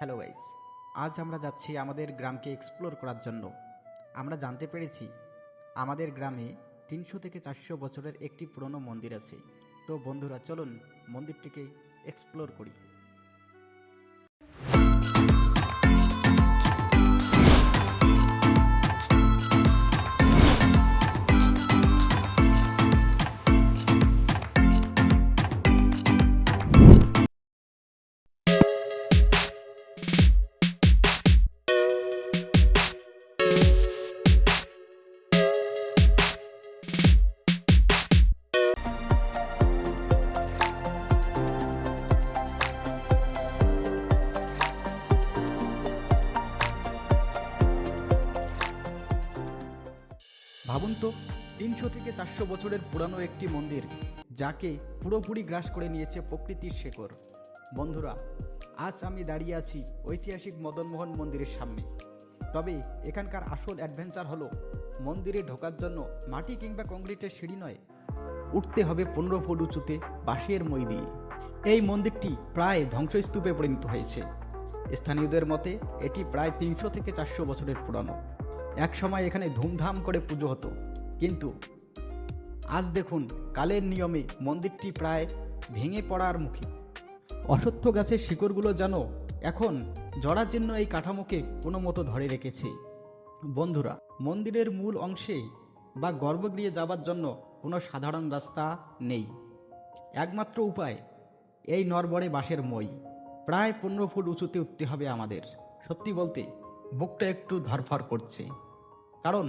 Hello guys, আজ আমরা যাচ্ছি আমাদের গ্রামকে এক্সপ্লোর করার জন্য। আমরা জানতে পেরেছি আমাদের গ্রামে 300 থেকে 400 বছরের একটি পুরনো মন্দির আছে। তো বন্ধুরা, চলুন মন্দিরটিকে এক্সপ্লোর করি। ভাবুন তো, 300 থেকে 400 বছরের পুরানো একটি মন্দির, যাকে পুরোপুরি গ্রাস করে নিয়েছে প্রকৃতির শেকড়। বন্ধুরা, আজ আমি দাঁড়িয়ে আছি ঐতিহাসিক মদনমোহন মন্দিরের সামনে। তবে এখানকার আসল অ্যাডভেঞ্চার হলো, মন্দিরে ঢোকার জন্য মাটি কিংবা কংক্রিটের সিঁড়ি নয়, উঠতে হবে 15 ফুট উঁচুতে বাঁশের মই দিয়ে। এই মন্দিরটি প্রায় ধ্বংসস্তূপে পরিণত হয়েছে। স্থানীয়দের মতে এটি প্রায় 300 থেকে 400 বছরের পুরানো। এক সময় এখানে ধুমধাম করে পুজো হতো, কিন্তু আজ দেখুন কালের নিয়মে মন্দিরটি প্রায় ভেঙে পড়ার মুখে। অশ্বত্থ গাছের শিকড়গুলো যেন এখন জরাজীর্ণ এই কাঠামোকে কোনো মতো ধরে রেখেছে। বন্ধুরা, মন্দিরের মূল অংশে বা গর্ভগৃহে যাবার জন্য কোনো সাধারণ রাস্তা নেই। একমাত্র উপায় এই নড়বড়ে বাঁশের মই। প্রায় 15 ফুট উঁচুতে উঠতে হবে আমাদের। সত্যি বলতে বুকটা একটু ধরফর করছে, কারণ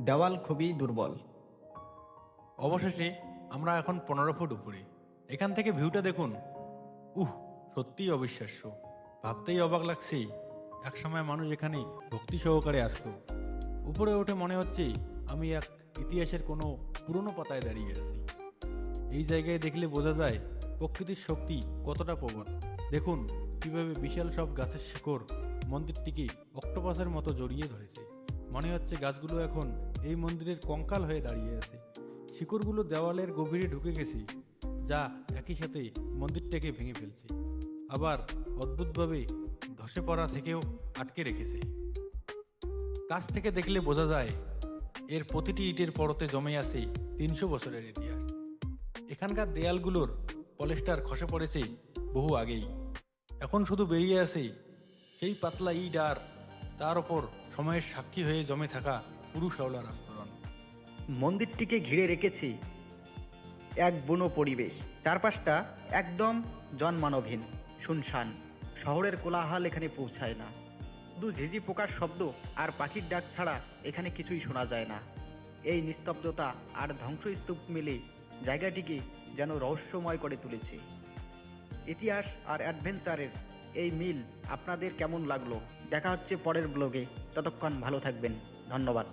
দেওয়াল খুবই দুর্বল। অবশেষে আমরা এখন 15 ফুট উপরে। এখান থেকে ভিউটা দেখুন। সত্যিই অবিশ্বাস্য। ভাবতেই অবাক লাগছে একসময় মানুষ এখানে ভক্তি সহকারে আসতো। উপরে উঠে মনে হচ্ছে আমি এক ইতিহাসের কোনো পুরনো পাতায় দাঁড়িয়ে আছি। এই জায়গায় দেখলে বোঝা যায় প্রকৃতির শক্তি কতটা প্রবল। দেখুন কিভাবে বিশাল সব গাছের শিকড় মন্দিরটিকে অক্টোপাসের মতো জড়িয়ে ধরেছে। মনে হচ্ছে গাছগুলো এখন এই মন্দিরের কঙ্কাল হয়ে দাঁড়িয়ে আছে। শিকড়গুলো দেওয়ালের গভীরে ঢুকে গেছে, যা একই সাথে মন্দিরটাকে ভেঙে ফেলছে, আবার অদ্ভুতভাবে ধসে পড়া থেকেও আটকে রেখেছে। কাছ থেকে দেখলে বোঝা যায় এর প্রতিটি ইটের পরতে জমে আছে 300 বছরের ইতিহাস। এখানকার দেয়ালগুলোর পলেস্টার খসে পড়েছে বহু আগেই। এখন শুধু বেরিয়ে আছে সেই পাতলা ইট, আর তার ওপর সময়ের সাক্ষী হয়ে জমে থাকা পুরু শ্যাওলার আস্তরণ। মন্দিরটিকে ঘিরে রেখেছে এক বুনো পরিবেশ। চারপাশটা একদম জনমানবহীন, শুনশান। শহরের কোলাহল এখানে পৌঁছায় না। শুধু ঝিঝি পোকার শব্দ আর পাখির ডাক ছাড়া এখানে কিছুই শোনা যায় না। এই নিস্তব্ধতা আর ধ্বংসস্তূপ মিলে জায়গাটিকে যেন রহস্যময় করে তুলেছে। ইতিহাস আর অ্যাডভেঞ্চারের এই মিল আপনাদের কেমন লাগলো? দেখা হচ্ছে পরের ব্লগে। ততক্ষণ ভালো থাকবেন। ধন্যবাদ।